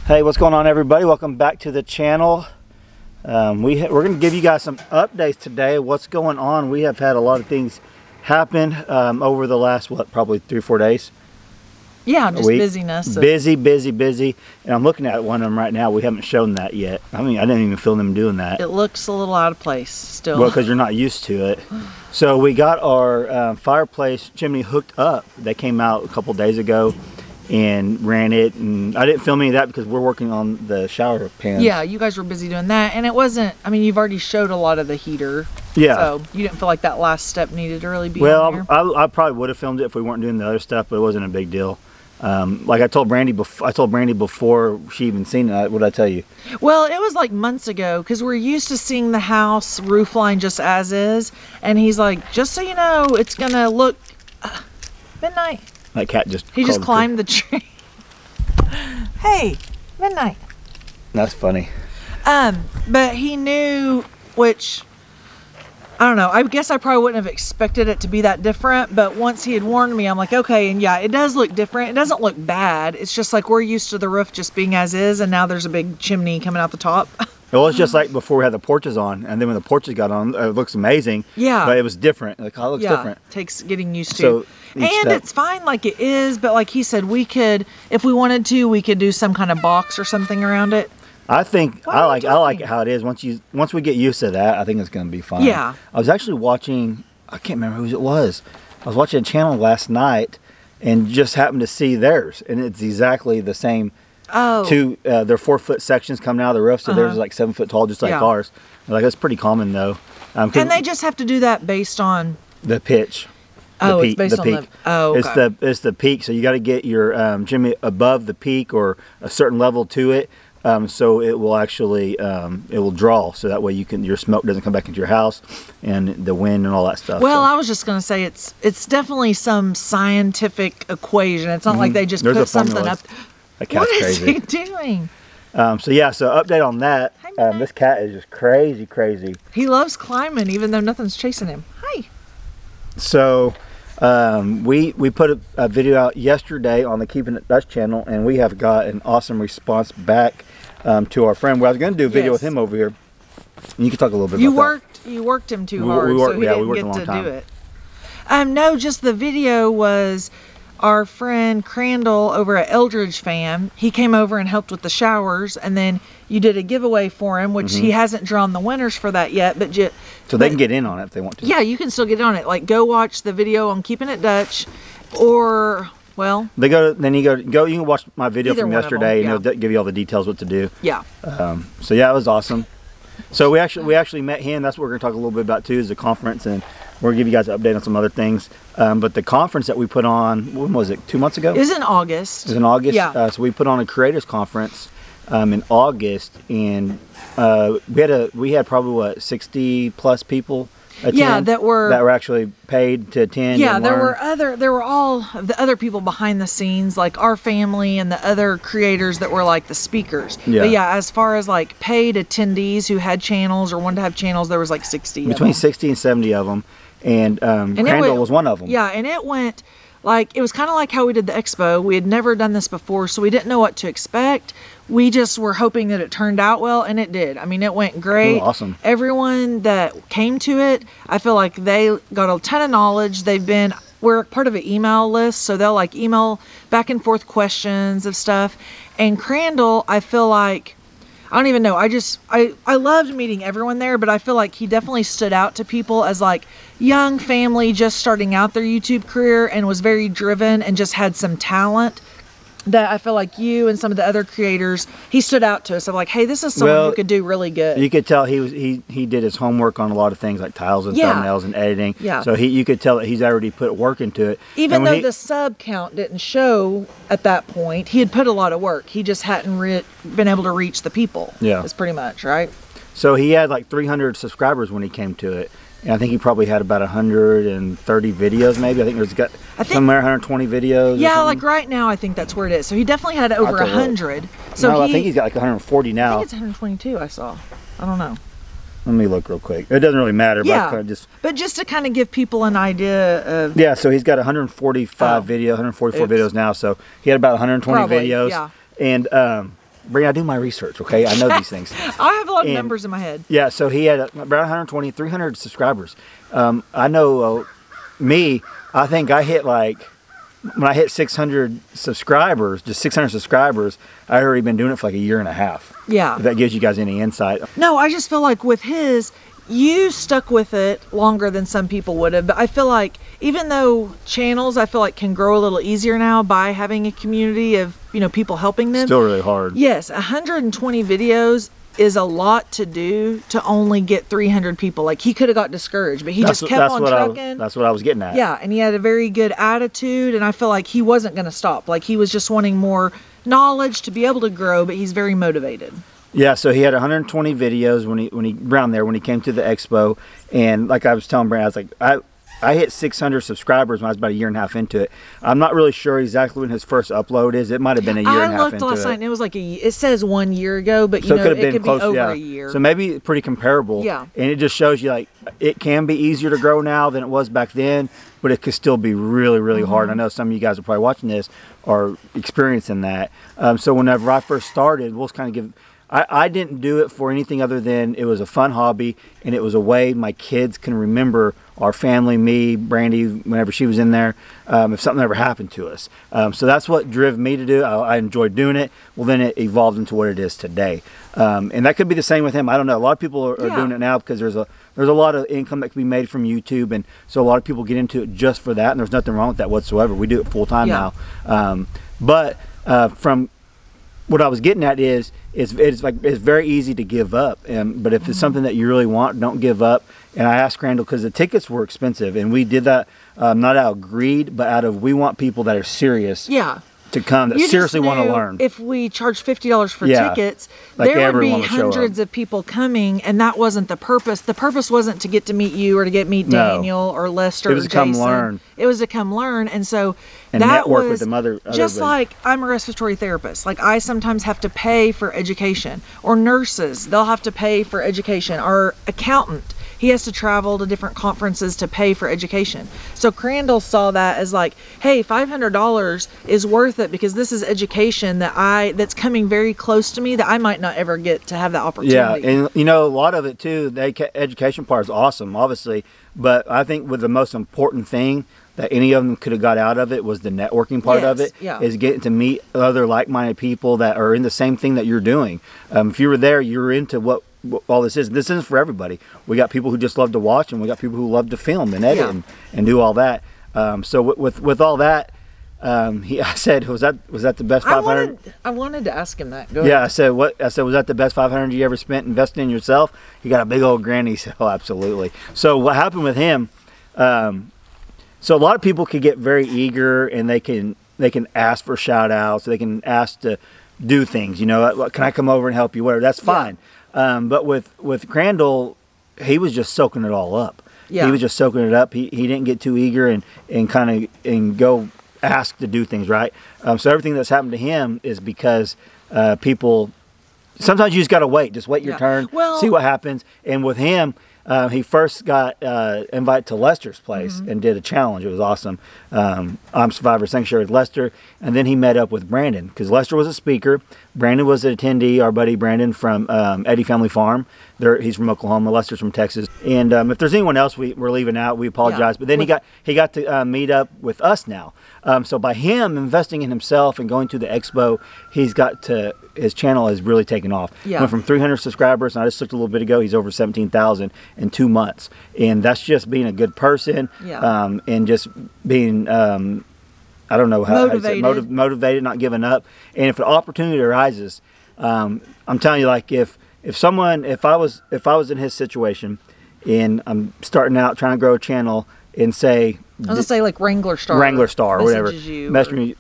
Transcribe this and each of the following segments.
Hey, what's going on, everybody? Welcome back to the channel. We're going to give you guys some updates today. What's going on? We have had a lot of things happen over the last, probably 3 or 4 days. Yeah, just busyness. Busy. And I'm looking at one of them right now. We haven't shown that yet. I mean, I didn't even film them doing that. It looks a little out of place still. Well, because you're not used to it. So we got our fireplace chimney hooked up. They came out a couple days ago and ran it, and I didn't film any of that because we're working on the shower pans. Yeah, you guys were busy doing that, and it wasn't, I mean, you've already showed a lot of the heater. Yeah. So you didn't feel like that last step needed to really be well, in there? I probably would have filmed it if we weren't doing the other stuff, but it wasn't a big deal. Like I told Brandy before she even seen it. What did I tell you? Well, it was like months ago because we're used to seeing the house roof line just as is, and he's like, just so you know, it's gonna look midnight. That cat just climbed the tree. Hey, midnight. That's funny. But he knew, which I don't know, I guess I probably wouldn't have expected it to be that different, but once he had warned me, I'm like, okay, and yeah, it does look different. It doesn't look bad. It's just like we're used to the roof just being as is, and now there's a big chimney coming out the top. Well, it's just like before we had the porches on, and then when the porches got on, it looks amazing. Yeah. But it was different. Like, oh, it looks different. Takes getting used to. So, and it's fine like it is, but like he said, we could, if we wanted to, we could do some kind of box or something around it. I think I like it how it is. Once we get used to that, I think it's going to be fine. Yeah. I was actually watching, I can't remember whose it was. I was watching a channel last night and just happened to see theirs, and it's exactly the same. Oh. They're 4-foot sections coming out of the roof, so theirs is like 7 foot tall, just like ours. Like, that's pretty common though. And they just have to do that based on the pitch. Oh, it's based on the peak. Oh, okay. It's the peak. So you got to get your chimney above the peak or a certain level to it, so it will actually it will draw. So that way your smoke doesn't come back into your house, and the wind and all that stuff. Well, I was just gonna say it's definitely some scientific equation. It's not like they just put something up. That cat's crazy. What is crazy. he doing? So update on that. This cat is just crazy. He loves climbing, even though nothing's chasing him. Hi. So we put a video out yesterday on the Keeping It Dutch channel, and we have got an awesome response back to our friend. Well, I was going to do a video with him over here. And you can talk a little bit about that. You worked him too hard, so he didn't get to do it. No, just the video was our friend Crandall over at Eldridge Fam. He came over and helped with the showers, and then you did a giveaway for him, which he hasn't drawn the winners for that yet. So they can get in on it if they want to. Yeah, you can still get on it. Like, go watch the video on Keeping It Dutch, or well, you can watch my video from yesterday, and it'll give you all the details what to do. Yeah. So yeah, it was awesome. So we actually met him. That's what we're going to talk a little bit about too, is the conference, and we're going to give you guys an update on some other things. But the conference that we put on, when was it? 2 months ago? It was in August. It was in August. Yeah. So we put on a creators conference in August, and we had probably what, 60 plus people attend? Yeah, that were actually paid to attend. Yeah, and there were all of the other people behind the scenes, like our family and the other creators that were like the speakers. Yeah. But yeah, as far as like paid attendees who had channels or wanted to have channels, there was like 60 between 60 and 70 of them, and Crandall was one of them. Yeah, and it went like, it was kind of like how we did the expo. We had never done this before, so we didn't know what to expect. We just were hoping that it turned out well, and it did. I mean, it went great. Oh, awesome. Everyone that came to it, I feel like they got a ton of knowledge. We're part of an email list, so they'll like email back and forth questions of stuff. And Crandall, I feel like, I don't even know. I loved meeting everyone there, but I feel like he definitely stood out to people as like young family just starting out their YouTube career, and was very driven and just had some talent that I feel like you and some of the other creators, he stood out to us. I'm like, hey, this is someone who could do really good. You could tell he did his homework on a lot of things like tiles and thumbnails and editing. Yeah. So you could tell that he's already put work into it. Even though the sub count didn't show at that point, he had put a lot of work. He just hadn't been able to reach the people. Yeah. That's pretty much, right? So he had like 300 subscribers when he came to it. And I think he probably had about 130 videos, maybe. I think somewhere 120 videos. Yeah, like right now, I think that's where it is. So he definitely had over 100. So no, I think he's got like 140 now. I think it's 122. I saw. I don't know. Let me look real quick. It doesn't really matter. Yeah, but just to kind of give people an idea of. Yeah, so he's got 144 videos now. So he had about 120 videos. Yeah. And Brandon, I do my research, okay? I know these things. I have a lot of numbers in my head. Yeah, so he had around 120, 300 subscribers. I know I think I hit like, when I hit 600 subscribers, just 600 subscribers, I had already been doing it for like a year and a half. Yeah. If that gives you guys any insight. No, I just feel like with his, you stuck with it longer than some people would have. But I feel like even though channels, I feel like can grow a little easier now by having a community of, you know, people helping them. Still really hard. Yes, 120 videos is a lot to do to only get 300 people. Like, he could have got discouraged, but he just kept on trucking. That's what I was getting at. Yeah, and he had a very good attitude, and I feel like he wasn't going to stop. Like, he was just wanting more knowledge to be able to grow, but he's very motivated. Yeah, so he had 120 videos when he came to the expo, and like I was telling Brandon, I was like, I hit 600 subscribers when I was about a year and a half into it. I'm not really sure exactly when his first upload is. It might have been a year and a half into it. I looked last night and it was like it says 1 year ago, but you know, it could be over a year. So maybe pretty comparable. Yeah. And it just shows you like it can be easier to grow now than it was back then, but it could still be really, really hard. I know some of you guys are probably watching this are experiencing that. So whenever I first started, we'll kind of give. I didn't do it for anything other than it was a fun hobby, and it was a way my kids can remember our family, me, Brandy, whenever she was in there, if something ever happened to us. So that's what drove me to do. I enjoyed doing it. Well, then it evolved into what it is today. And that could be the same with him. I don't know. A lot of people are doing it now because there's a lot of income that can be made from YouTube, and so a lot of people get into it just for that, and there's nothing wrong with that whatsoever. We do it full time now. But from what I was getting at is it's very easy to give up, but if it's something that you really want, don't give up. And I asked Crandall because the tickets were expensive, and we did that not out of greed, but out of we want people that are serious to come, that seriously want to learn. If we charged $50 for tickets, like there would be hundreds of people coming, and that wasn't the purpose. The purpose wasn't to get to meet you or to get meet Daniel or Lester or Jason. It was to come learn. It was to come learn, and so that network was with the other just like I'm a respiratory therapist. Like, I sometimes have to pay for education, or nurses, they'll have to pay for education, or accountant. He has to travel to different conferences to pay for education. So Crandall saw that as like, hey, $500 is worth it because this is education that's coming very close to me that I might not ever get to have that opportunity. Yeah, and you know, a lot of it too, the education part is awesome, obviously, but I think with the most important thing that any of them could have got out of it was the networking part of it, is getting to meet other like-minded people that are in the same thing that you're doing. If you were there, you're into what all this is. This isn't for everybody. We got people who just love to watch, and we got people who love to film and edit and do all that. So with all that, I said, was that the best 500? I wanted to ask him that. Go ahead. I said, was that the best 500 you ever spent investing in yourself? He got a big old grin. He said, oh, absolutely. So what happened with him? So a lot of people can get very eager, and they can ask for shout outs. They can ask to do things. You know, can I come over and help you? Whatever. That's fine. But with Crandall, he was just soaking it all up. He was just soaking it up. He didn't get too eager and go ask to do things, right? So everything that's happened to him is because people. Sometimes you just gotta wait. Just wait your turn. See what happens. And with him, he first got invited to Lester's place and did a challenge. It was awesome. I'm Survivor Sanctuary with Lester, and then he met up with Brandon because Lester was a speaker. Brandon was an attendee. Our buddy Brandon from Eddie Family Farm. He's from Oklahoma. Lester's from Texas. And if there's anyone else we're leaving out, we apologize. But then he got to meet up with us now. So by him investing in himself and going to the expo, his channel has really taken off. Went from 300 subscribers, and I just looked a little bit ago, he's over 17,000 in 2 months. And that's just being a good person and just being, I don't know how motivated, not giving up. And if an opportunity arises, I'm telling you, like if I was in his situation and I'm starting out trying to grow a channel and say, I was gonna say like Wrangler Star or whatever,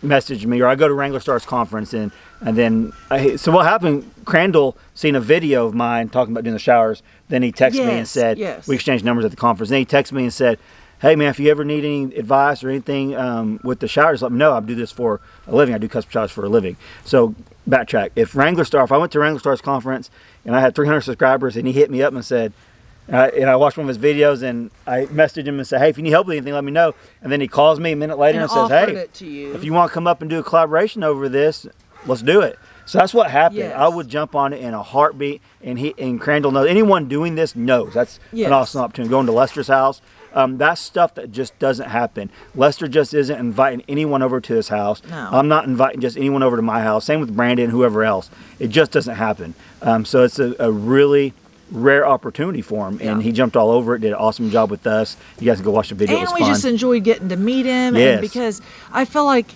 message me, or I go to Wrangler Star's conference and then so what happened? Crandall seen a video of mine talking about doing the showers. Then he texted me and said, we exchanged numbers at the conference. Then he texted me and said, hey man, if you ever need any advice or anything with the showers, let me know. I do this for a living. I do custom showers for a living. So backtrack. If I went to Wrangler Star's conference and I had 300 subscribers and he hit me up and said, and I watched one of his videos and I messaged him and said, hey, if you need help with anything, let me know. And then he calls me a minute later and says, hey, if you want to come up and do a collaboration over this, let's do it. So that's what happened. Yes. I would jump on it in a heartbeat, and Crandall knows. Anyone doing this knows that's an awesome opportunity. Going to Lester's house, that's stuff that just doesn't happen. Lester just isn't inviting anyone over to his house. No. I'm not inviting just anyone over to my house. Same with Brandon and whoever else. It just doesn't happen. So it's a really rare opportunity for him, and he jumped all over it. Did an awesome job with us. You guys can go watch the video. And it was we fun. just enjoyed getting to meet him. Yes. And because I feel like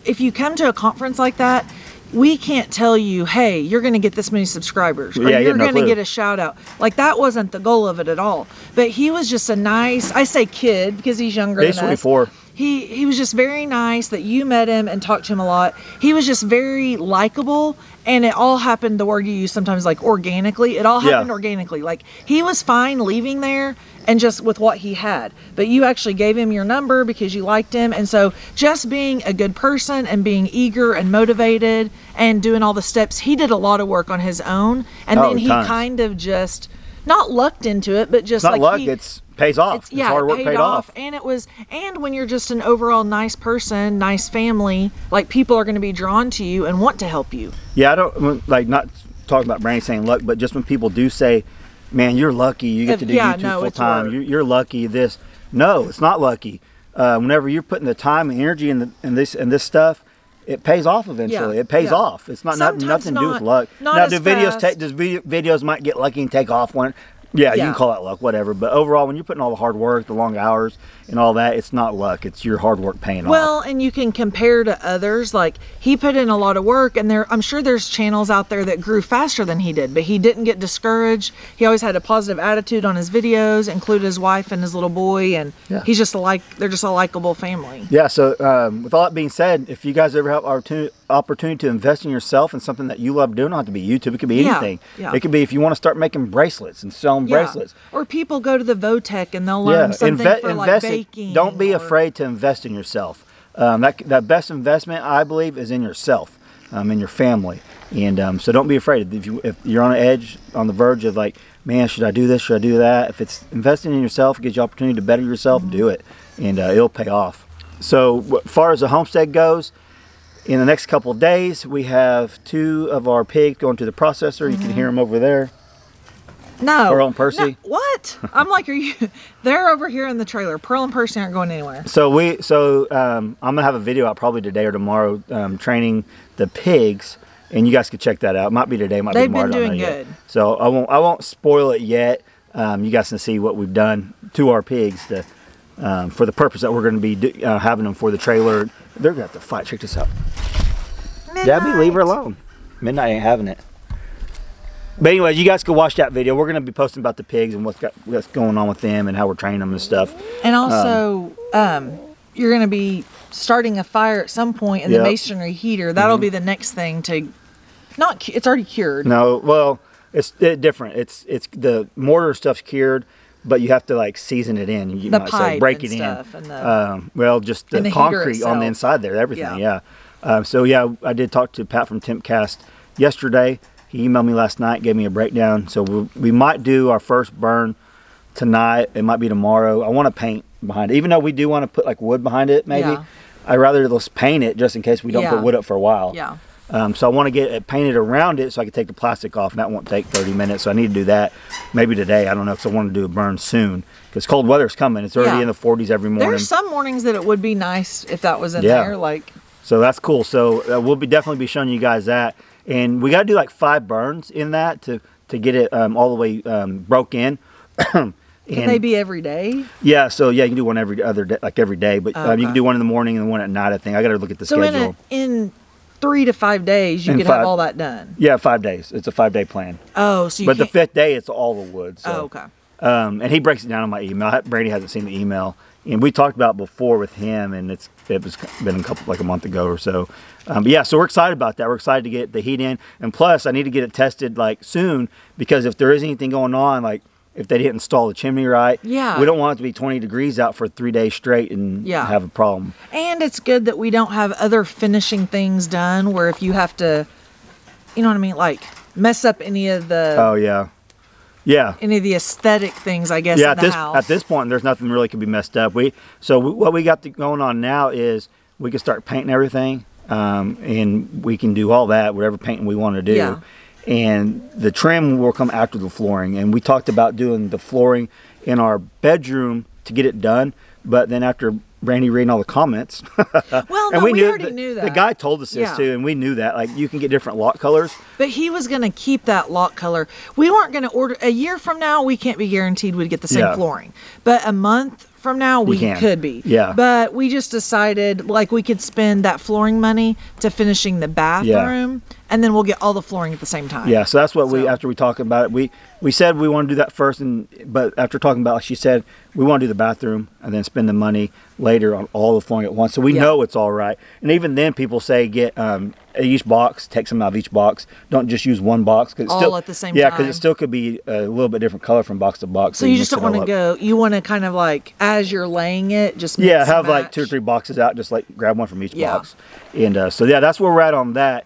if you come to a conference like that, we can't tell you, hey, you're going to get this many subscribers, or you're going to get a shout out. Like, that wasn't the goal of it at all. But he was just a nice, I say kid because he's younger than us. 24. He was just very nice that you met him and talked to him a lot. He was just very likable, and it all happened, the word you use sometimes, like organically. It all happened organically. Like, he was fine leaving there and just with what he had. But you actually gave him your number because you liked him. And so just being a good person and being eager and motivated and doing all the steps, he did a lot of work on his own. And then he kind of just, not lucked into it, but just it's not luck, it's pays off. It's hard work paid off. And when you're just an overall nice person, nice family, like, people are going to be drawn to you and want to help you. Yeah, I don't like, not talking about Brandy saying luck, but just when people do say, man, you're lucky you get to do YouTube full time. You're lucky this. No, it's not lucky. Whenever you're putting the time and energy in this stuff, it pays off eventually. It pays off. It's not nothing to do with luck. Now, do videos might get lucky and take off one. Yeah, you can call that luck, whatever. But overall, when you're putting all the hard work, the long hours, and all that, it's not luck. It's your hard work paying off. Well, and you can compare to others. Like, he put in a lot of work, and I'm sure there's channels out there that grew faster than he did, but he didn't get discouraged. He always had a positive attitude on his videos, included his wife and his little boy, and he's just they're just a likable family. Yeah, so with all that being said, if you guys ever have opportunity to invest in yourself and something that you love doing, it don't have to be YouTube, it could be anything. It could be if you want to start making bracelets and selling bracelets. Or people go to the Votech and they'll learn something for like baking. Don't be afraid to invest in yourself. That best investment, I believe, is in yourself, in your family. And so don't be afraid. If you're on an edge, on the verge of like, man, should I do this, should I do that? If it's investing in yourself, it gives you opportunity to better yourself, do it. And it'll pay off. So as far as the homestead goes, in the next couple of days, we have 2 of our pigs going to the processor. You can hear them over there. No. Pearl and Percy. No, what? I'm like, they're over here in the trailer. Pearl and Percy aren't going anywhere. So I'm gonna have a video out probably today or tomorrow, training the pigs, and you guys can check that out. It might be today, might be tomorrow. They've been doing good. So I won't spoil it yet. You guys can see what we've done to our pigs for the purpose that we're going to be having them for the trailer. They're gonna have to fight. Check this out. Midnight. Debbie, leave her alone. Midnight ain't having it. But anyway, you guys can watch that video. We're going to be posting about the pigs and what's going on with them and how we're training them and stuff. And also, you're going to be starting a fire at some point in the masonry heater. That'll be the next thing to it's already cured. No, well, it's different. It's the mortar stuff's cured, but you have to like season it in. You might say break it in. And just the concrete on the inside there, everything. So I did talk to Pat from Tempcast yesterday. He emailed me last night, gave me a breakdown. So we might do our first burn tonight. It might be tomorrow. I want to paint behind it, even though we do want to put like wood behind it. Maybe I'd rather let's paint it just in case we don't put wood up for a while. So I want to get it painted around it so I can take the plastic off, and that won't take 30 minutes. So I need to do that maybe today. I don't know, because I want to do a burn soon because cold weather's coming. It's already in the 40s every morning. There's some mornings that it would be nice if that was in there. So that's cool. So we'll definitely be showing you guys that. And we got to do like 5 burns in that to get it all the way broke in. Can they be every day? Yeah, so you can do one every other day, like every day. But you can do one in the morning and one at night, I think. I got to look at the schedule. So in 3 to 5 days, you can have all that done? Yeah, 5 days. It's a 5-day plan. Oh, so But the 5th day, it's all the wood. So. Oh, okay. And he breaks it down in my email. Brady hasn't seen the email. And we talked about it before with him, and it was been a month ago or so. So we're excited about that. We're excited to get the heat in, and plus I need to get it tested like soon, because if there is anything going on, like if they didn't install the chimney right, we don't want it to be 20 degrees out for 3 days straight and have a problem. And it's good that we don't have other finishing things done where if you have to, you know what I mean, like mess up any of the any of the aesthetic things, I guess, in the house. At this point, there's nothing really could be messed up. What we got going on now is we can start painting everything and we can do all that, whatever painting we want to do. Yeah. And the trim will come after the flooring. And we talked about doing the flooring in our bedroom to get it done, but then after Brandy reading all the comments, well, and no, we already the, knew that. The guy told us this too, and we knew that. Like, you can get different lock colors. But he was going to keep that lock color. We weren't going to order a year from now. We can't be guaranteed we'd get the same flooring, but a month from now we could be. Yeah. But we just decided like we could spend that flooring money to finishing the bathroom, and then we'll get all the flooring at the same time. Yeah. So that's what we, after we talked about it, we said we want to do that first, but after talking about it, she said we want to do the bathroom and then spend the money later on all the flooring at once, so we know it's all right. And even then, people say get each box, take some out of each box. Don't just use one box, because all at the same time. Yeah, because it still could be a little bit different color from box to box. So you just don't want to go. You want to kind of like, as you're laying it, just mix have and like match. 2 or 3 boxes out, just like grab one from each box. And so that's where we're at on that.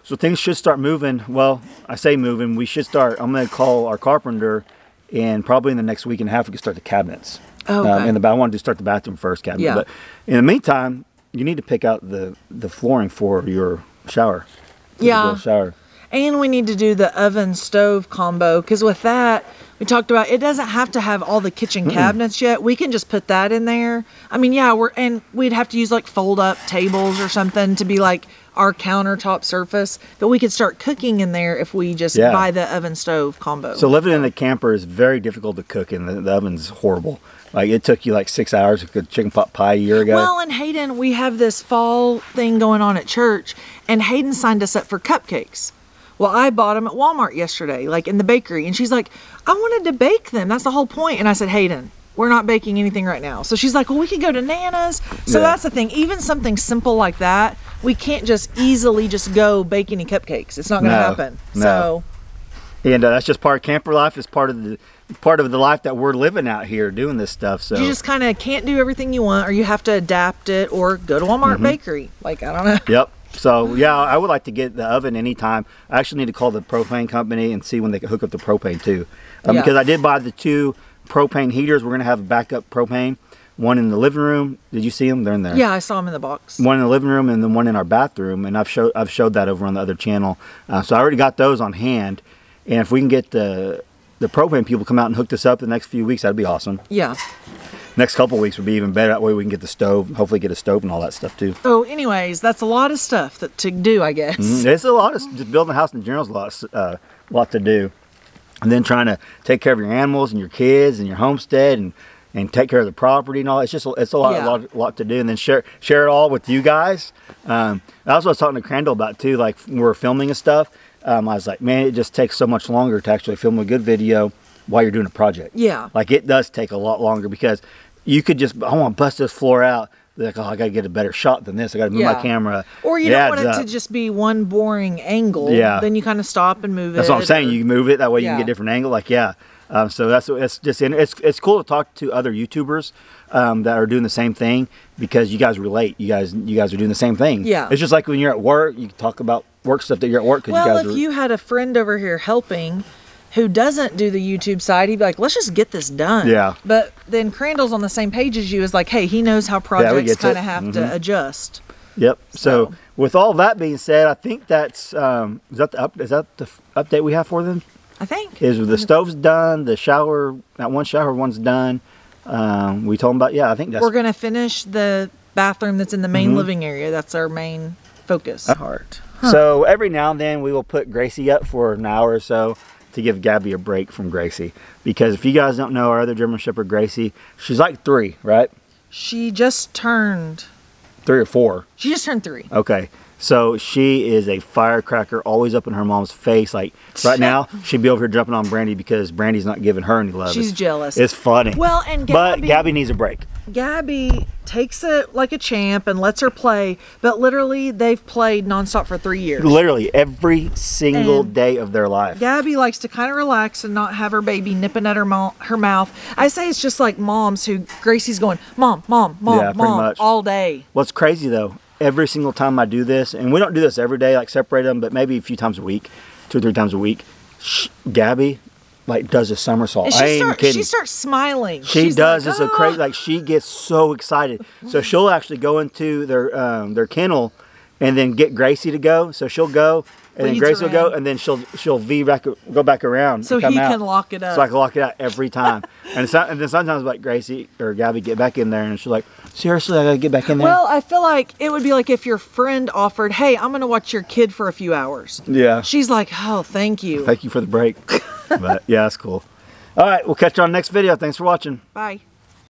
So things should start moving. Well, I say moving. We should start. I'm going to call our carpenter, and probably in the next week and a half we can start the cabinets. Okay. I wanted to start the bathroom first cabinet. Yeah. But in the meantime, you need to pick out the flooring for your shower. Yeah. Shower. And we need to do the oven stove combo, because with that, we talked about it doesn't have to have all the kitchen cabinets yet. We can just put that in there. I mean, and we'd have to use like fold up tables or something to be like our countertop surface, but we could start cooking in there if we just buy the oven stove combo. So living in the camper is very difficult to cook, and the oven's horrible. Like, it took you like 6 hours to cook chicken pot pie a year ago. Well, and Hayden, we have this fall thing going on at church, and Hayden signed us up for cupcakes. Well, I bought them at Walmart yesterday, like in the bakery, and she's like, I wanted to bake them. That's the whole point. And I said, Hayden, we're not baking anything right now. So she's like, well, we could go to Nana's. So that's the thing. Even something simple like that, we can't just easily just go bake any cupcakes. It's not going to happen. No. So, and that's just part of camper life. It's part of the life that we're living out here, doing this stuff. So you just kind of can't do everything you want, or you have to adapt it, or go to Walmart bakery. Like, I don't know. Yep. So yeah, I would like to get the oven anytime. I actually need to call the propane company and see when they can hook up the propane too, because I did buy the 2 propane heaters. We're gonna have a backup propane, one in the living room. Did you see them? They're in there. Yeah, I saw them in the box. One in the living room and then one in our bathroom, and I've showed that over on the other channel. So I already got those on hand, and if we can get the propane people come out and hook this up in the next few weeks, that'd be awesome. Yeah. Next couple of weeks would be even better. That way we can get the stove, hopefully get a stove and all that stuff too. So anyways, that's a lot of stuff to do, I guess. It's a lot of, just building a house in general is a lot to do. And then trying to take care of your animals and your kids and your homestead and take care of the property and all. It's a lot to do. And then share it all with you guys. That's what I was talking to Crandall about too. Like, when we're filming and stuff, I was like, man, it just takes so much longer to actually film a good video while you're doing a project. Yeah. Like, it does take a lot longer, because you could just, I want to bust this floor out. Like, oh, I got to get a better shot than this. I got to move my camera. Or you don't want it to just be one boring angle. Yeah. Then you kind of stop and move it. That's what I'm saying. You move it that way. You can get a different angle. Like, so it's cool to talk to other YouTubers that are doing the same thing, because you guys relate. You guys are doing the same thing. Yeah. It's just like when you're at work, you talk about work stuff that you're at work. Well, if you had a friend over here helping who doesn't do the YouTube side, he'd be like, let's just get this done. Yeah. But then Crandall's on the same page as you, is like, hey, he knows how projects kind of have to adjust. Yep. So with all that being said, I think that's is that the update we have for them? I think. Is the stove's done, the shower, that one shower one's done. We told them about, I think that's... We're going to finish the bathroom that's in the main living area. That's our main focus. Part. So every now and then we will put Gracie up for an hour or so to give Gabby a break from Gracie. Because if you guys don't know our other German Shepherd, Gracie, she's like 3, right? She just turned... 3 or 4. She just turned 3. Okay. So she is a firecracker, always up in her mom's face. Like, right now, she'd be over here jumping on Brandy because Brandy's not giving her any love. She's jealous. It's funny. Well, and but Gabby needs a break. Gabby takes it like a champ and lets her play, but literally they've played nonstop for 3 years. Literally every single day of their life. Gabby likes to kind of relax and not have her baby nipping at her mouth. I say it's just like moms who Gracie's going, mom, mom, mom, mom, all day. What's crazy though, every single time I do this, and we don't do this every day, like separate them, but maybe a few times a week, 2 or 3 times a week, Gabby like does a somersault. I ain't kidding. She starts smiling. She's does. Like, it's so crazy. Like, she gets so excited. So she'll actually go into their kennel and then get Gracie to go. So she'll go, and then Leads Gracie will go, around. and then she'll go back around. So and come he out. can lock it up. So I can lock it out every time. And then sometimes like Gracie or Gabby get back in there, and she's like, seriously, I gotta get back in there. Well, I feel like it would be like if your friend offered, hey, I'm gonna watch your kid for a few hours. Yeah. She's like, oh, thank you. Thank you for the break. But yeah, that's cool. All right, we'll catch you on the next video. Thanks for watching. Bye.